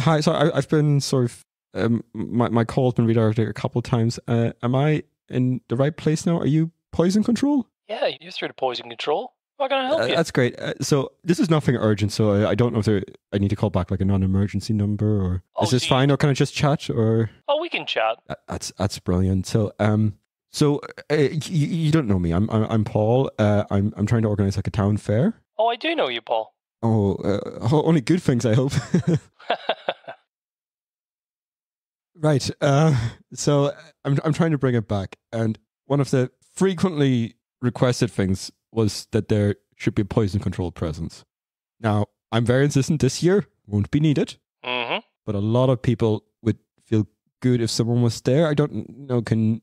Hi, so I've been sort of, my call's been redirected a couple of times. Am I in the right place now? Are you poison control? Yeah, you're through to poison control. How can I help you? That's great. So this is nothing urgent, so I don't know if I need to call back like a non-emergency number, or is this fine, or can I just chat, or? Oh, we can chat. That's brilliant. So you don't know me. I'm Paul. I'm trying to organize like a town fair. Oh, I do know you, Paul. Oh, only good things, I hope. Right. So I'm trying to bring it back, and one of the frequently requested things was that there should be a poison control presence. Now, I'm very insistent this year won't be needed, but a lot of people would feel good if someone was there. I don't know,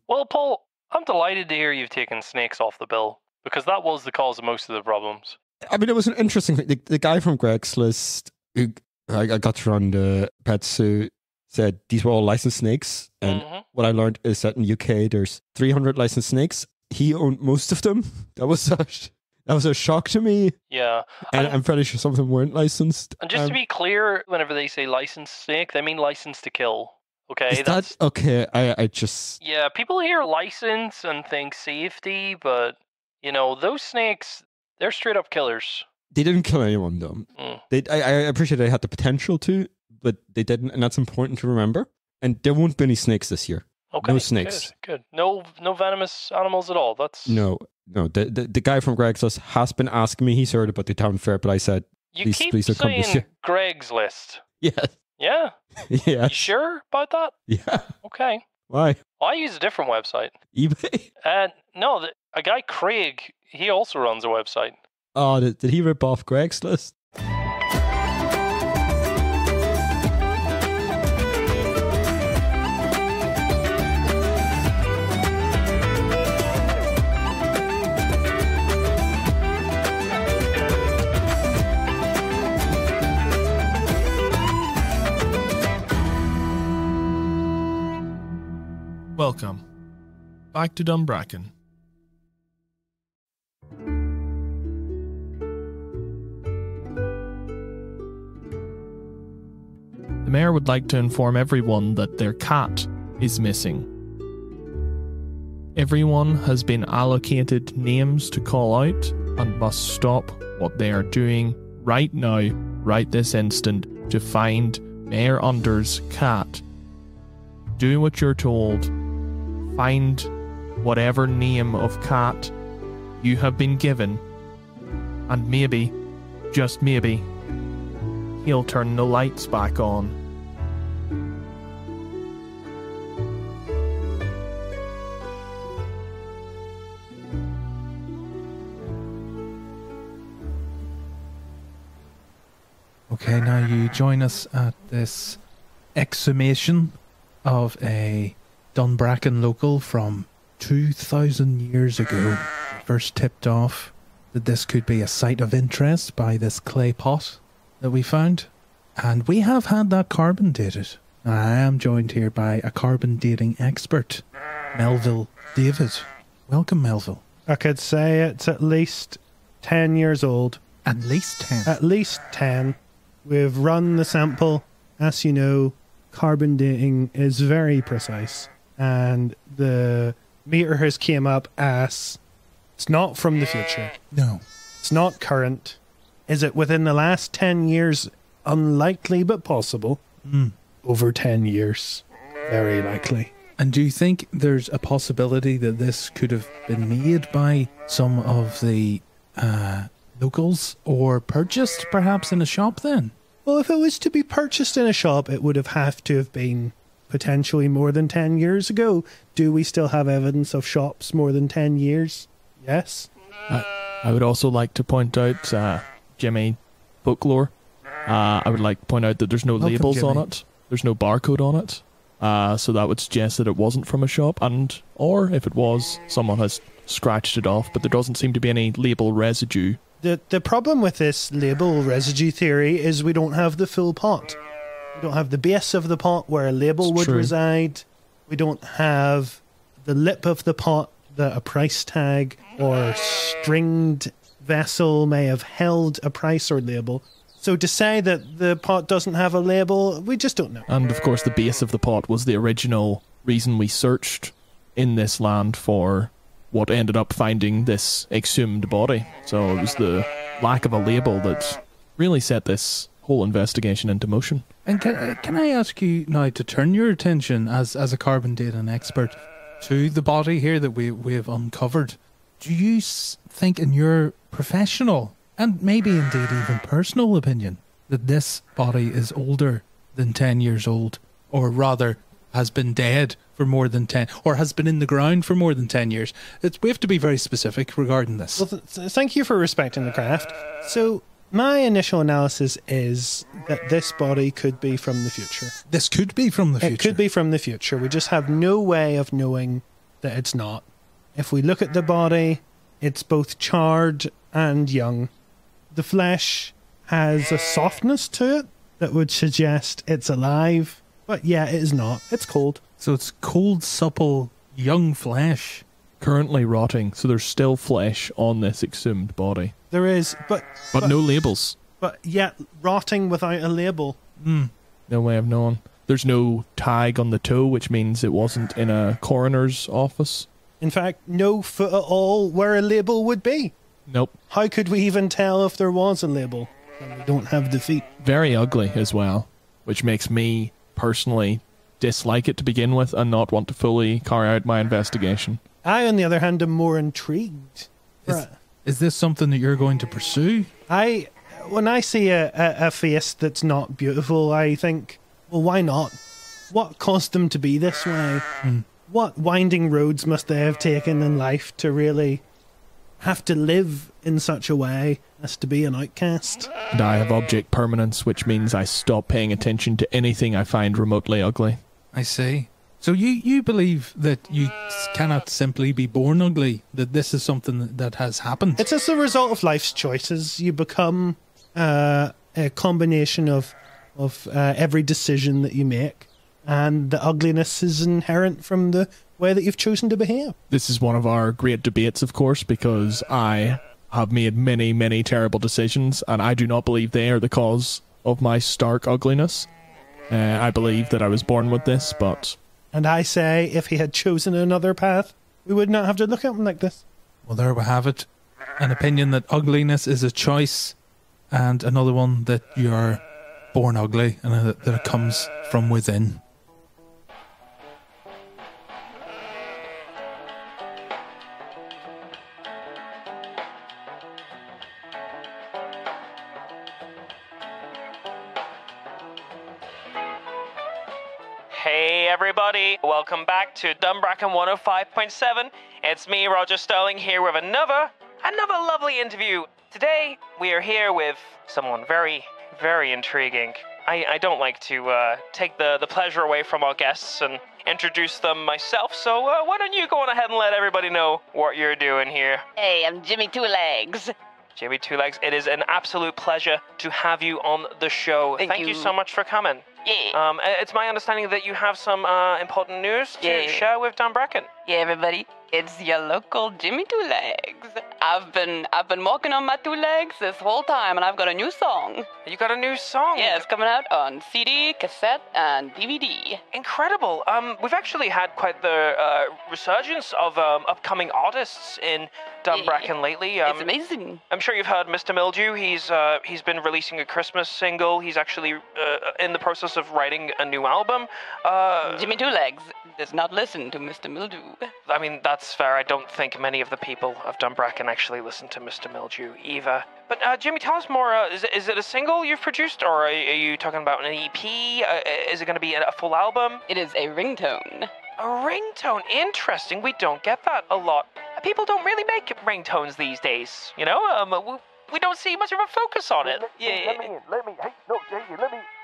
Well, Paul, I'm delighted to hear you've taken snakes off the bill, because that was the cause of most of the problems. I mean, it was an interesting thing. The guy from Greg's List, who I got to run the pet zoo, said these were all licensed snakes. And what I learned is that in UK, there's 300 licensed snakes. He owned most of them. That was a shock to me. Yeah. And I'm fairly sure some of them weren't licensed. And just to be clear, whenever they say licensed snake, they mean license to kill. Okay? Is that okay? I just... Yeah, people hear license and think safety, but, those snakes, they're straight up killers. They didn't kill anyone, though. I appreciate they had the potential to, but they didn't, and that's important to remember. And there won't be any snakes this year. Okay, no snakes. Good. No venomous animals at all. That's no. The guy from Greg's List has been asking me. He's heard about the town fair, but I said, please don't come this year. Greg's List. Yes. Yeah. Yeah. You sure about that? Yeah. Okay. Why? I use a different website. eBay? No, a guy Craig. He also runs a website. Oh, did he rip off Greg's List? Welcome back to Dunbracken. The mayor would like to inform everyone that their cat is missing. Everyone has been allocated names to call out and must stop what they are doing right now, right this instant, to find Mayor Under's cat. Do what you're told. Find whatever name of cat you have been given, and maybe, just maybe, he'll turn the lights back on. Okay, now you join us at this exhumation of a Dunbracken local from 2,000 years ago. First tipped off that this could be a site of interest by this clay pot that we found. And we have had that carbon dated. I am joined here by a carbon dating expert, Melville David. Welcome, Melville. I could say it's at least 10 years old. At least 10? At least 10. We've run the sample. As you know, carbon dating is very precise. And the meter has came up as it's not from the future. No. It's not current. Is it within the last 10 years? Unlikely, but possible. Over 10 years. Very likely. And do you think there's a possibility that this could have been made by some of the locals, or purchased perhaps in a shop then? Well, if it was to be purchased in a shop, it would have to have been potentially more than 10 years ago. Do we still have evidence of shops more than 10 years? Yes. I would also like to point out, Jimmy, folklore. I would like to point out that there's no labels Jimmy. on it. There's no barcode on it. So that would suggest that it wasn't from a shop, or if it was, someone has scratched it off, but there doesn't seem to be any label residue. The problem with this label residue theory is we don't have the full pot. We don't have the base of the pot where a label would reside. We don't have the lip of the pot that a price tag or stringed vessel may have held a price or label. So to say that the pot doesn't have a label, we just don't know. And of course the base of the pot was the original reason we searched in this land for what ended up finding this exhumed body. So it was the lack of a label that really set this whole investigation into motion. And can I ask you now to turn your attention as a carbon dating expert to the body here that we have uncovered? Do you think, in your professional and maybe indeed even personal opinion, that this body is older than 10 years old, or rather has been dead for more than 10, or has been in the ground for more than 10 years? We have to be very specific regarding this. Well, thank you for respecting the craft. So my initial analysis is that this body could be from the future. This could be from the future. It could be from the future. We just have no way of knowing that it's not. If we look at the body, it's both charred and young. The flesh has a softness to it that would suggest it's alive. But yeah, it is not. It's cold. So it's cold, supple, young flesh. Currently rotting, so there's still flesh on this exhumed body. There is, but no labels. But yet, rotting without a label. No way of knowing. There's no tag on the toe, which means it wasn't in a coroner's office. In fact, no foot at all where a label would be. Nope. How could we even tell if there was a label when we don't have the feet? Very ugly as well, which makes me personally dislike it to begin with and not want to fully carry out my investigation. I, on the other hand, am more intrigued. Is this something that you're going to pursue? When I see a face that's not beautiful, I think, well, why not? What caused them to be this way? What winding roads must they have taken in life to really have to live in such a way as to be an outcast? And I have object permanence, which means I stop paying attention to anything I find remotely ugly. I see. So you believe that you cannot simply be born ugly, that this is something that has happened? It's as a result of life's choices. You become a combination of every decision that you make, and the ugliness is inherent from the way that you've chosen to behave. This is one of our great debates, of course, because I have made many, many terrible decisions, and I do not believe they are the cause of my stark ugliness. I believe that I was born with this, but... And I say, if he had chosen another path, we would not have to look at him like this. Well, there we have it. An opinion that ugliness is a choice, and another one that you are born ugly, and that it comes from within. Hey everybody, welcome back to Dumbracken 105.7. It's me, Roger Sterling, here with another lovely interview. Today, we are here with someone very, very intriguing. I don't like to take the pleasure away from our guests and introduce them myself, so why don't you go on ahead and let everybody know what you're doing here. Hey, I'm Jimmy Two Legs. Jimmy Two Legs, it is an absolute pleasure to have you on the show. Thank you so much for coming. Yeah. It's my understanding that you have some important news to share with Dumbracken. Yeah, everybody. It's your local Jimmy Two Legs. I've been working on my two legs this whole time, and I've got a new song. You got a new song? Yeah, it's coming out on CD, cassette, and DVD. Incredible. We've actually had quite the resurgence of upcoming artists in Dumbracken lately. It's amazing. I'm sure you've heard Mr. Mildew. He's been releasing a Christmas single. He's actually in the process of writing a new album. Jimmy Two Legs does not listen to Mr. Mildew. I mean, that's fair. I don't think many of the people of Dumbracken actually listen to Mr. Mildew either. But Jimmy, tell us more. Is it a single you've produced, or are you talking about an EP? Is it going to be a full album? It is a ringtone. A ringtone? Interesting. We don't get that a lot. People don't really make ringtones these days, you know? We don't see much of a focus on it. Let me,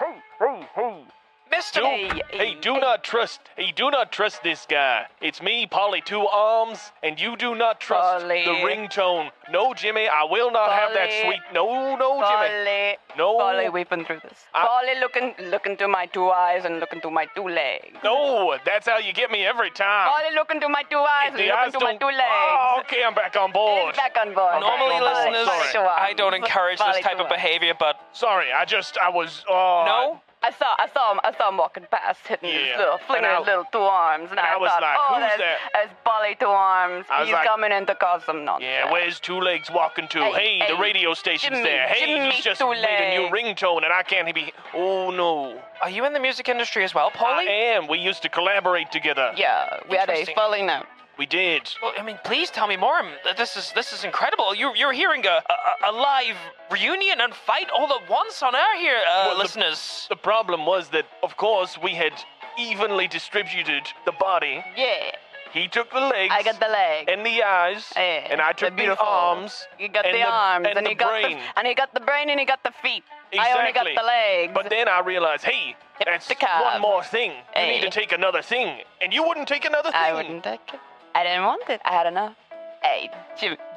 hey, Mr. trust him. Do not trust this guy. It's me, Polly Two Arms, and you do not trust Polly. the ringtone. No, Jimmy, I will not have that Polly. sweet. No, Jimmy. Polly. No. Polly, we've been through this. Polly, look into my two eyes and look into my two legs. No, that's how you get me every time. Polly, look into my two eyes and The look eyes into my don't- two legs. Oh, okay, I'm back on board. He's back on board. Normally, Polly, listeners, two arms. I don't encourage this Polly, type two of arms. behavior, but Sorry, I was. no. I saw him walking past, hitting his little, flinging and I- his little two arms, and and I I was thought, like, oh, who's there's Polly Two Arms. I was He's like- coming in to cause some nonsense. Yeah, where's Two Legs walking to? Hey, Hey, the hey, radio station's Jimmy, there. Hey, Jimmy he's just Two made a new Legs. ringtone, and I can't be. Oh no. Are you in the music industry as well, I Polly? am. We used to collaborate together. Yeah, we had a Interesting. falling out. We did. Well, I mean, please tell me more. This is incredible. You're hearing a live reunion and fight all at once on air here, listeners. The problem was that, of course, we had evenly distributed the body. Yeah, He took the legs. I got the leg. And the eyes. Yeah, And I they're took the beautiful. arms. You got and the arms, and he the got brain. and he got the brain, and he got the feet. I only got Exactly. the legs. But then I realized, hey, Hip that's the calf. one more thing. You Hey. need to take another thing. And you wouldn't take another thing. I wouldn't take it. I didn't want it. I had enough. Hey,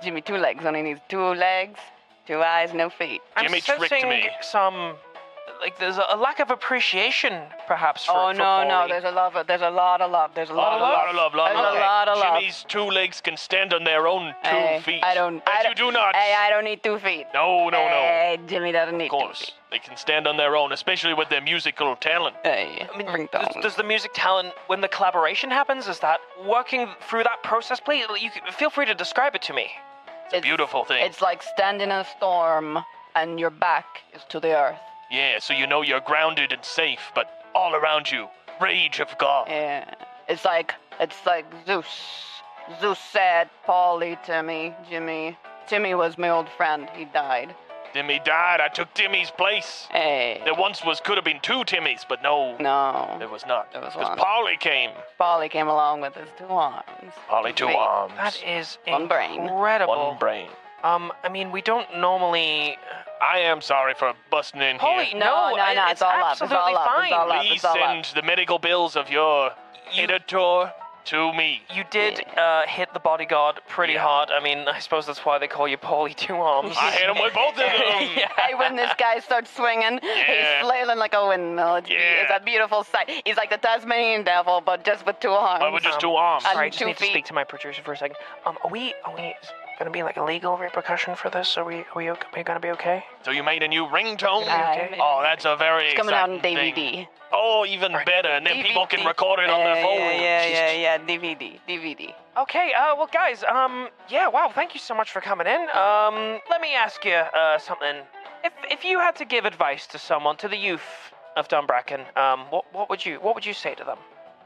Jimmy Two Legs only needs two legs, two eyes, no feet. Jimmy I'm tricked sensing me. some, there's a lack of appreciation, perhaps. For, Oh for no, Polly. there's a lot of love. There's a lot of love. There's a lot of love. Lot of love. There's a lot of love. Jimmy's two legs can stand on their own two Hey, feet. I don't. But I you do not. Hey, I don't need 2 feet. No. Hey, Jimmy doesn't need Of course. They can stand on their own, especially with their musical talent. 2 feet. Hey, I mean, ringtone. does the music talent, when the collaboration happens, is that working through that process? Please, feel free to describe it to me. It's a beautiful thing. It's like standing in a storm and your back is to the earth. Yeah, so you know you're grounded and safe, but all around you, rage of God. Yeah. It's like Zeus. Zeus said, Polly, Jimmy. Timmy was my old friend. He died. Timmy died. I took Timmy's place. Hey. There once could have been two Timmys, but no, No. there was not. There was Because one. Polly came. Polly came along with his 2 arms. Polly two feet. arms. That is One brain. incredible. One brain. I mean, we don't normally. I am sorry for busting in Polly, here. No, it's it's all love. It's absolutely all love. fine. It's all love. Please It's all send love. the medical bills of your editor to me. You did hit the bodyguard pretty Yeah. hard. I mean, I suppose that's why they call you Polly Two Arms. I hit him with both of them. Hey, when this guy starts swinging, Yeah. he's flailing like a windmill. It's Yeah. a beautiful sight. He's like the Tasmanian devil, but just with 2 arms. But with just 2 arms. and Sorry, I just 2 need to feet. speak to my producer for a second. Are we gonna be like a legal repercussion for this? Are we gonna be okay? So you made a new ringtone? okay? Oh, that's a very It's coming out on exciting DVD. thing. Oh, even better. And then people can record it on their phone. Yeah, DVD. Okay, well, guys, yeah, wow, thank you so much for coming in. Let me ask you, something. If you had to give advice to someone, to the youth of Dunbracken, what would you say to them?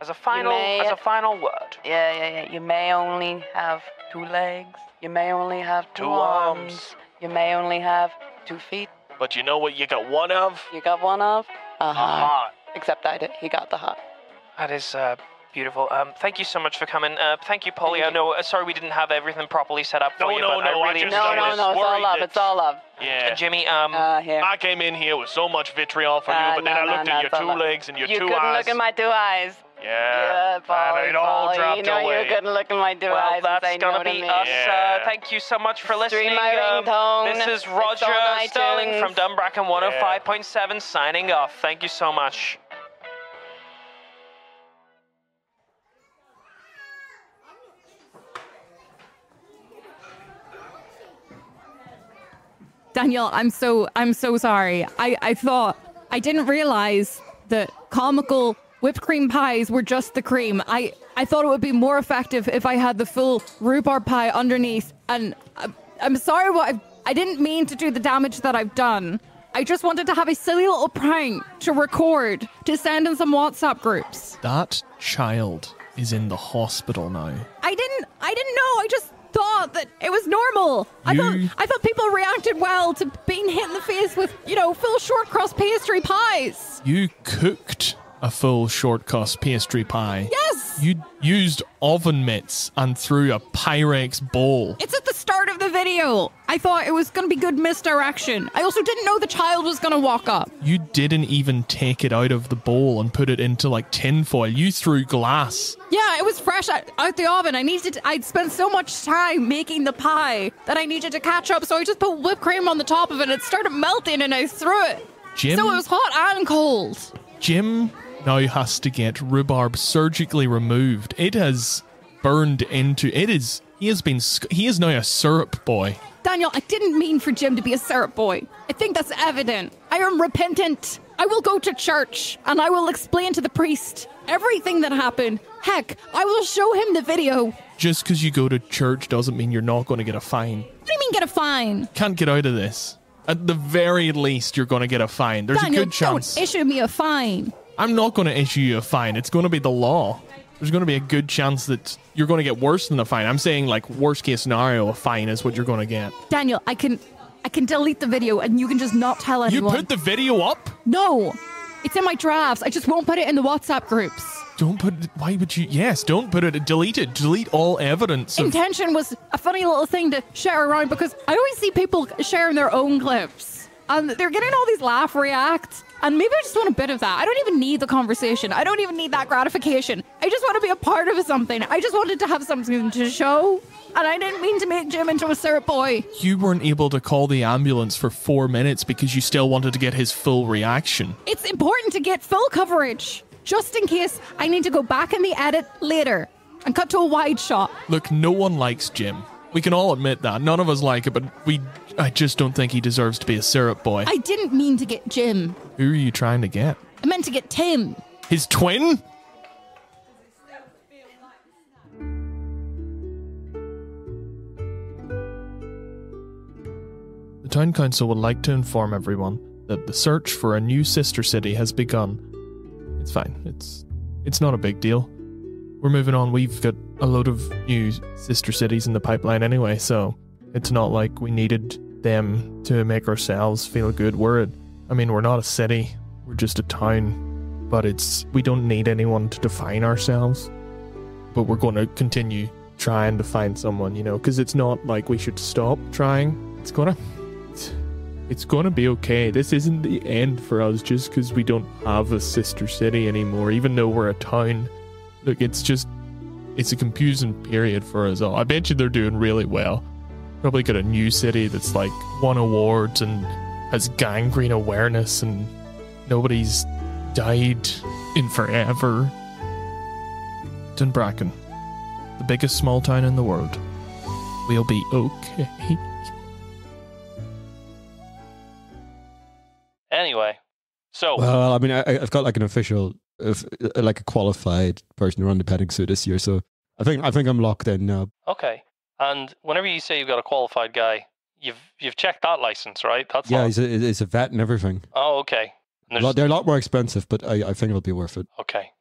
As a final word. Yeah. You may only have 2 legs. You may only have 2 2 arms. arms. You may only have 2 feet. But you know what you got one of? You got one of? A heart. Except I did. He got the heart. That is, beautiful. Thank you so much for coming. Thank you, Polly. Thank I know, sorry we didn't have everything properly set up for you, No, but no, I I really just- No, appreciate no, it. no. It's all worried love. that- It's all love. Yeah. Jimmy, Here. I came in here with so much vitriol for you, but then I looked at your it's all 2 love. legs and your You 2 couldn't eyes. look in my 2 eyes. Yeah, Polly, and it all Polly, dropped you know away. you couldn't look in my 2 well, eyes and that's say gonna no to be me. us. Yeah. Thank you so much for listening. Stream my ringtone. This is It's Roger on Sterling iTunes. from Dunbracken 105.7 signing off. Thank you so much. Daniel, I'm so sorry. I didn't realize that comical whipped cream pies were just the cream. I thought it would be more effective if I had the full rhubarb pie underneath. And I'm sorry I didn't mean to do the damage that I've done. I just wanted to have a silly little prank to record to send in some WhatsApp groups. That child is in the hospital now. I didn't know. I just thought that it was normal. I thought people reacted well to being hit in the face with, full short crust pastry pies. You cooked a full short crust pastry pie. Yes. You used oven mitts and threw a Pyrex bowl. It's at the start of the video. I thought it was going to be good misdirection. I also didn't know the child was going to walk up. You didn't even take it out of the bowl and put it into like tinfoil. You threw glass. Yeah, it was fresh out the oven. I'd spent so much time making the pie that I needed to catch up, so I just put whipped cream on the top of it and it started melting and I threw it. Jim? So it was hot and cold. Jim now has to get rhubarb surgically removed. It has burned into... He is now a syrup boy. Daniel, I didn't mean for Jim to be a syrup boy. I think that's evident. I am repentant. I will go to church and I will explain to the priest everything that happened. Heck, I will show him the video. Just because you go to church doesn't mean you're not going to get a fine. What do you mean get a fine? Can't get out of this. At the very least, you're going to get a fine. There's Daniel, a good chance. Don't issue me a fine. I'm not going to issue you a fine. It's going to be the law. There's going to be a good chance that you're going to get worse than a fine. I'm saying, like, worst case scenario, a fine is what you're going to get. Daniel, I can delete the video and you can just not tell anyone. You put the video up? No. It's in my drafts. I just won't put it in the WhatsApp groups. Don't put it. Why would you? Yes, don't put it. Delete it. Delete all evidence. Intention was a funny little thing to share around because I always see people sharing their own clips and they're getting all these laugh reacts. And maybe I just want a bit of that. I don't even need the conversation. I don't even need that gratification. I just want to be a part of something. I just wanted to have something to show. And I didn't mean to make Jim into a syrup boy. You weren't able to call the ambulance for 4 minutes because you still wanted to get his full reaction. It's important to get full coverage, just in case I need to go back in the edit later and cut to a wide shot. Look, no one likes Jim. We can all admit that. None of us like it, but I just don't think he deserves to be a syrup boy. I didn't mean to get Jim. Who are you trying to get? I meant to get Tim. His twin? The town council would like to inform everyone that the search for a new sister city has begun. It's fine. It's not a big deal. We're moving on. We've got a load of new sister cities in the pipeline anyway, so it's not like we needed them to make ourselves feel good. We're not a city. We're just a town. But we don't need anyone to define ourselves. But we're going to continue trying to find someone, because it's not like we should stop trying. It's going to be okay. This isn't the end for us just because we don't have a sister city anymore, even though we're a town. Look, it's a confusing period for us all. I bet you they're doing really well. Probably got a new city that's like won awards and has gangrene awareness and nobody's died in forever. Dunbracken, the biggest small town in the world. We'll be okay. Anyway, so... Well, I've got like an official... like a qualified person to run the petting zoo this year, so I think I'm locked in now. Okay, and whenever you say you've got a qualified guy, you've checked that license, right? He's a vet and everything. Oh, okay. They're a lot more expensive, but I think it'll be worth it. Okay.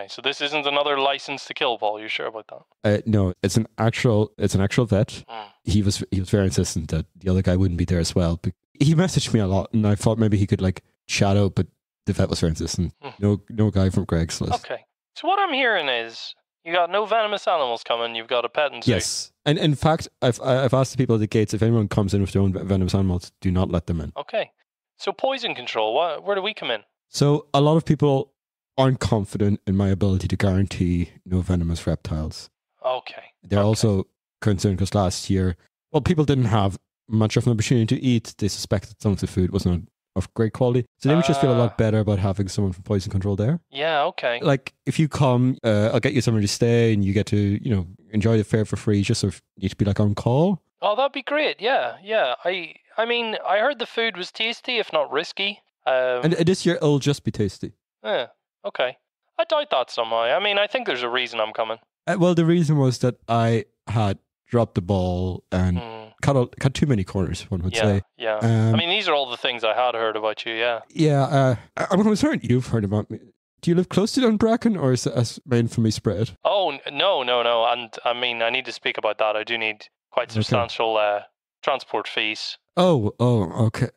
So this isn't another license to kill, Paul. You sure about that? No, it's an actual vet. He was very insistent that the other guy wouldn't be there as well. But he messaged me a lot, and I thought maybe he could like shadow, but the vet was very insistent. No guy from Greg's list. Okay. So what I'm hearing is you got no venomous animals coming. You've got a petting zoo. Yes, and in fact, I've asked the people at the gates if anyone comes in with their own venomous animals, do not let them in. Okay. So poison control. Where do we come in? So a lot of people aren't confident in my ability to guarantee no venomous reptiles. Okay. They're also concerned because last year, people didn't have much of an opportunity to eat. They suspected some of the food was not of great quality. So they would just feel a lot better about having someone from poison control there. Yeah, okay. Like, if you come, I'll get you somewhere to stay and you get to, enjoy the fare for free. You just sort of need to be like on call. Oh, that'd be great. Yeah. I heard the food was tasty, if not risky. And this year, it'll just be tasty. Yeah, okay. I doubt that somehow. I think there's a reason I'm coming. Well, the reason was that I had dropped the ball and cut too many corners, one would say. Yeah. These are all the ththings I had heard about you, yeah. Yeah, I'm concerned you've heard about me. Do you live close to Dunbracken, or is it as main for me spread? Oh, no. And, I need to speak about that. I do need quite substantial transport fees. Oh, okay.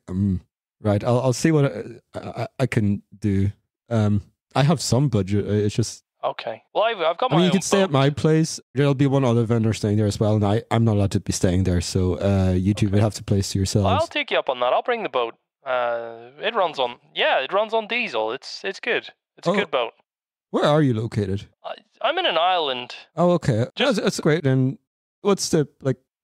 Right, I'll see what I can do. I have some budget. It's just... Okay. Well, I've got I my mean, you own could stay at boat. my place. There'll be one other vendor staying there as well, and I'm not allowed to be staying there, so you two would have to place to yourselves. I'll take you up on that. I'll bring the boat. It runs on diesel. It's good. It's a good boat. Where are you located? I'm in an island. Oh, okay. That's great. And what's the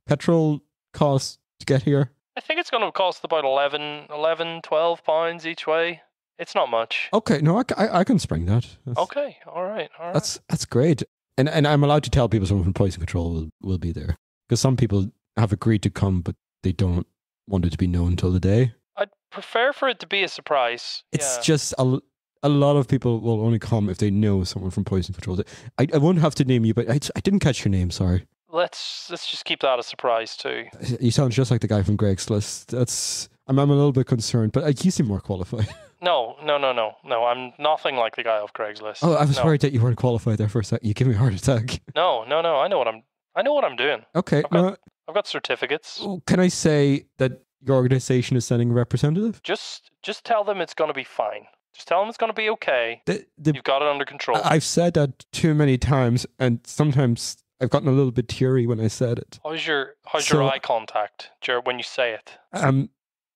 petrol cost to get here? I think it's going to cost about 11, 12 pounds each way. It's not much. Okay, no, I can spring that. Okay, all right. That's great. And I'm allowed to tell people someone from Poison Control will be there. Because some people have agreed to come, but they don't want it to be known till the day. I'd prefer for it to be a surprise. It's just a lot of people will only come if they know someone from Poison Control. I won't have to name you, but I didn't catch your name, sorry. Let's just keep that a surprise too. You sound just like the guy from Greg's List. I'm a little bit concerned, but you seem more qualified. No. I'm nothing like the guy off Craigslist. Oh, I was worried that you weren't qualified there for a second. You gave me a heart attack. No. I know what I'm doing. Okay. I've got certificates. Can I say that your organization is sending a representative? Just tell them it's going to be fine. Just tell them it's going to be okay. You've got it under control. I've said that too many times, and sometimes I've gotten a little bit teary when I said it. How's your eye contact, Jared, when you say it?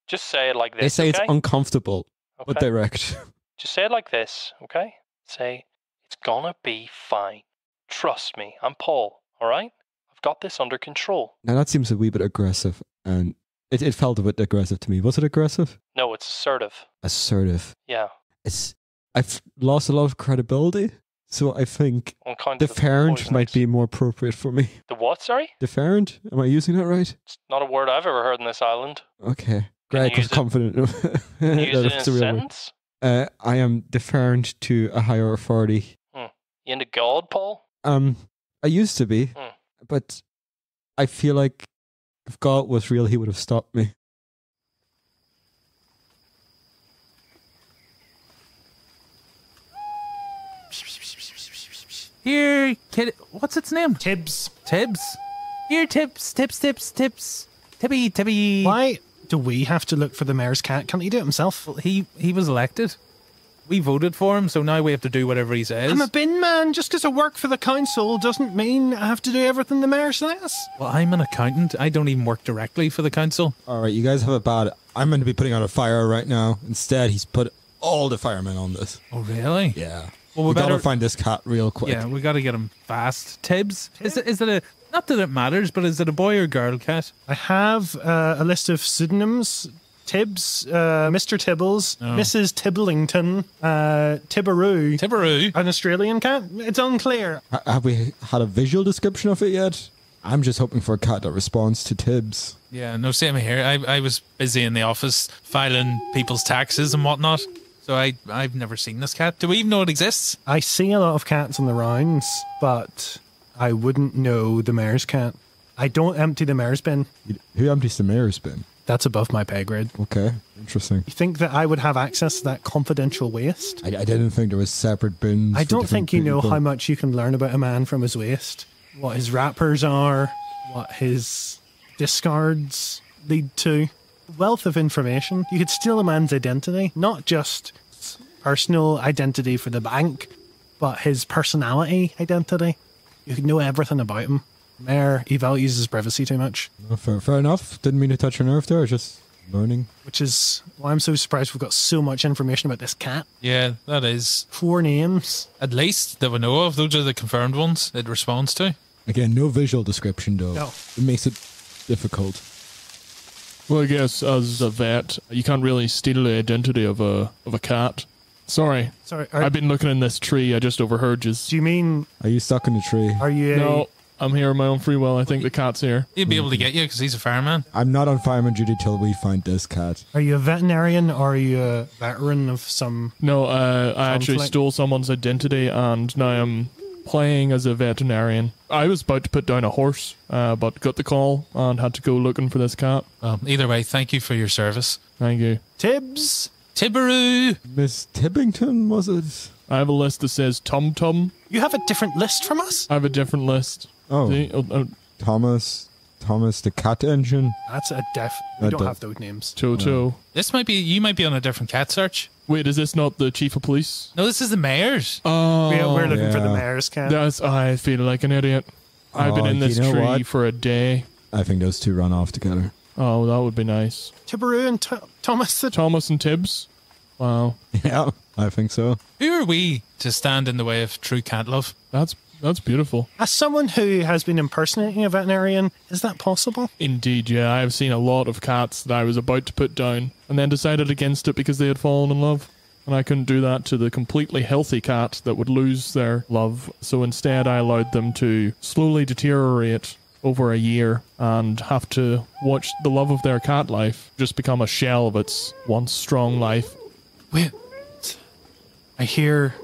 Just say it like this. They say okay? it's uncomfortable, but direct. Just say it like this, okay? Say, it's gonna be fine. Trust me, I'm Paul, alright? I've got this under control. Now that seems a wee bit aggressive, and it felt a bit aggressive to me. Was it aggressive? No, it's assertive. Assertive. Yeah. I've lost a lot of credibility, so I think deferent might be more appropriate for me. The what, sorry? Deferent? Am I using that right? It's not a word I've ever heard in this island. Okay. Greg was confident. Can you use it in a sentence? I am deferent to a higher authority. You into God, Paul? I used to be, but I feel like if God was real, he would have stopped me. Here, kid. What's its name? Tibbs. Here, Tibbs. Tibby. Why do we have to look for the mayor's cat? Can't he do it himself? Well, he was elected. We voted for him, so now we have to do whatever he says. I'm a bin man. Just because I work for the council doesn't mean I have to do everything the mayor says. Well, I'm an accountant. I don't even work directly for the council. All right, you guys have it bad. I'm going to be putting out a fire right now. Instead, he's put all the firemen on this. Oh, really? Yeah. Well, we gotta find this cat real quick. Yeah, we gotta get him fast. Tibbs? Is it a, not that it matters, but is it a boy or girl cat? I have a list of pseudonyms. Tibbs, Mr. Tibbles, Mrs. Tibblington, Tibberoo, an Australian cat. It's unclear. Have we had a visual description of it yet? I'm just hoping for a cat that responds to Tibbs. Yeah, no, same here. I was busy in the office filing people's taxes and whatnot. So I've never seen this cat. Do we even know it exists? I see a lot of cats on the rounds, but I wouldn't know the mayor's cat. I don't empty the mayor's bin. Who empties the mayor's bin? That's above my pay grade. Okay, interesting. You think that I would have access to that confidential waste? I didn't think there was separate bins. I don't think you know how much you can learn about a man from his waste. What his wrappers are, what his discards lead to. Wealth of information. You could steal a man's identity, not just personal identity for the bank, but his personality identity. You could know everything about him. Mayor, he values his privacy too much. Oh, fair enough. Didn't mean to touch your nerve there, just learning. Which is why I'm so surprised we've got so much information about this cat. Yeah, that is. 4 names. At least that we know of. Those are the confirmed ones it responds to. Again, no visual description though. No. It makes it difficult. Well, I guess as a vet, you can't really steal the identity of a cat. Sorry. I've been looking in this tree. I just overheard you. Do you mean... Are you stuck in the tree? Are you... No, I'm here on my own free will. I think the cat's here. He'd be able to get you because he's a fireman. I'm not on fireman duty till we find this cat. Are you a veterinarian or are you a veteran of some... No, I actually stole someone's identity and now I'm playing as a veterinarian. I was about to put down a horse, but got the call and had to go looking for this cat. Well, either way, thank you for your service. Thank you. Tibbs? Tibberoo! Miss Tibbington, was it? I have a list that says Tum Tum. You have a different list from us? I have a different list. Oh, See? Thomas the cat engine. That's a we don't have those names. Toto. You might be on a different cat search. Wait, is this not the chief of police? No, this is the mayor's. Oh, We're looking for the yeah. mayor's cat. I feel like an idiot. I've been Oh, in this you know tree what? for a day. I think those two run off together. Oh, that would be nice. Tibaroo and Thomas. Thomas and Tibbs. Wow, Yeah, I think so. Who are we to stand in the way of true cat love? that's beautiful. As someone who has been impersonating a veterinarian, is that possible? Indeed, yeah. I have seen a lot of cats that I was about to put down and then decided against it because they had fallen in love. And I couldn't do that to the completely healthy cat that would lose their love. So instead, I allowed them to slowly deteriorate over a year and have to watch the love of their cat life just become a shell of its once strong life. Wait. I hear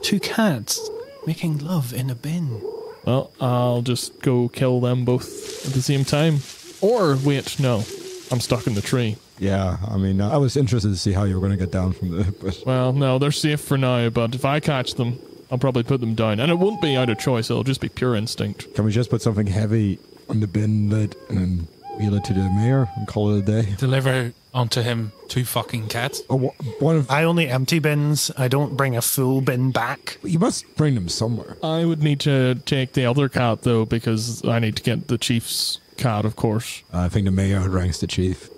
two cats making love in a bin. Well, I'll just go kill them both at the same time. Or, wait, no. I'm stuck in the tree. Yeah, I mean, I was interested to see how you were going to get down from the... But Well, no, they're safe for now, but if I catch them, I'll probably put them down. And it won't be out of choice, it'll just be pure instinct. can we just put something heavy on the bin lid and then wheel it to the mayor and call it a day? Deliver onto him 2 fucking cats. Oh, one of... I only empty bins. I don't bring a full bin back. You must bring them somewhere. I would need to take the other cat, though, because I need to get the chief's cat, of course. I think the mayor outranks the chief.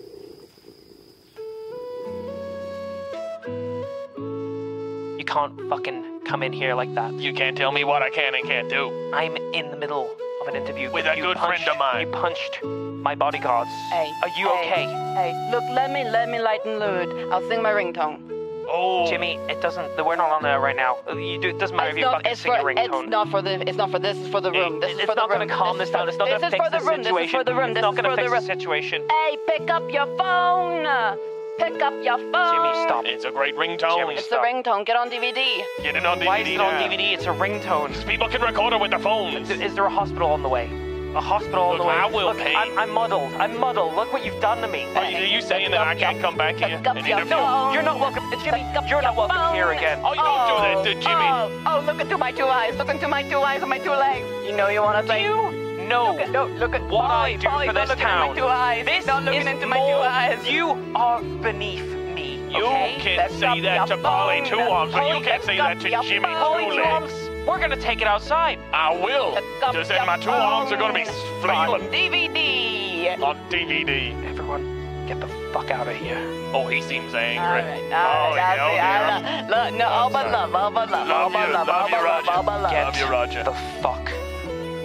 You can't fucking come in here like that. You can't tell me what I can and can't do. I'm in the middle of an interview With a You good punched- friend of mine. You punched my bodyguards. Hey. Are you okay? Hey, look, let me lighten load. I'll sing my ringtone. Oh, Jimmy, it doesn't. We're not on there right now. It doesn't matter if you fucking sing a ringtone. It's not for this. It's for the room. This is It's for the not room. going to calm this down. It's not going to This is fix for the the room. This is situation. for the room. It's This not is going for to the fix the room. situation. Hey, pick up your phone. Pick up your phone. Jimmy, stop. it's a great ringtone. Jimmy, It's the ringtone. Get on DVD. Get it on DVD. Why is it on now. DVD? It's a ringtone. People can record it with their phones. Is there a hospital on the way? A hospital on Look, the way? I will Look, pay. I'm muddled. I'm muddled. Look what you've done to me. Are you saying that I can't come back here Pick up and your interview? phone. You're not welcome. Jimmy, Pick up you're not your welcome here phone. again. Oh, you don't do that to Jimmy. Oh, look into my 2 eyes. Look into my 2 eyes and my 2 legs. You know you want to say... You know Look at what I do Polly, for not this looking town. Into my 2 eyes. This not looking is into my 2 more. eyes. You are beneath me. You Okay? can Pick say up that to your Polly phone. Two Arms, but you Polly, can't say pick that up to your Jimmy phone. Holy Two Two Legs. Arms, we're gonna take it outside. I will. Pick up Just then your my 2 arms are going to be On flailing DVD. on DVD. Everyone, get the fuck out of here. Oh, he seems angry. All right, all right. Oh, yeah. Look, no, all but love, all but love, all Love but you, love, love all you, but love, Roger. all but love. Love you, Roger. The fuck.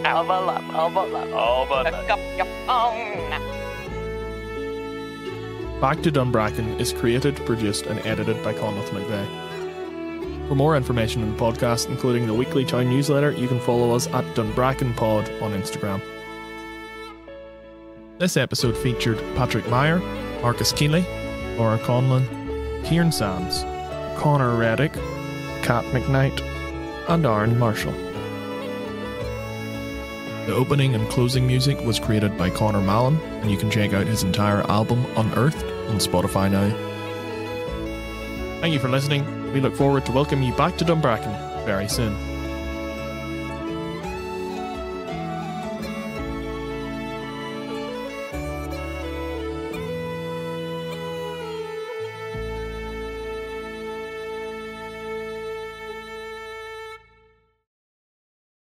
All but love, all but love. Oh, but Pick up your phone. Back to Dunbracken is created, produced, and edited by Conleth McVeigh. For more information on the podcast, including the weekly town newsletter, you can follow us at DunbrackenPod on Instagram. This episode featured Patrick Meier, Marcus Keeley, Laura Conlon, Kieran Sands, Conor Reddick, Kat McKnight, and Aaron Marshall. The opening and closing music was created by Conor Mallon, and you can check out his entire album Unearthed on Spotify now. Thank you for listening. We look forward to welcoming you back to Dunbracken very soon.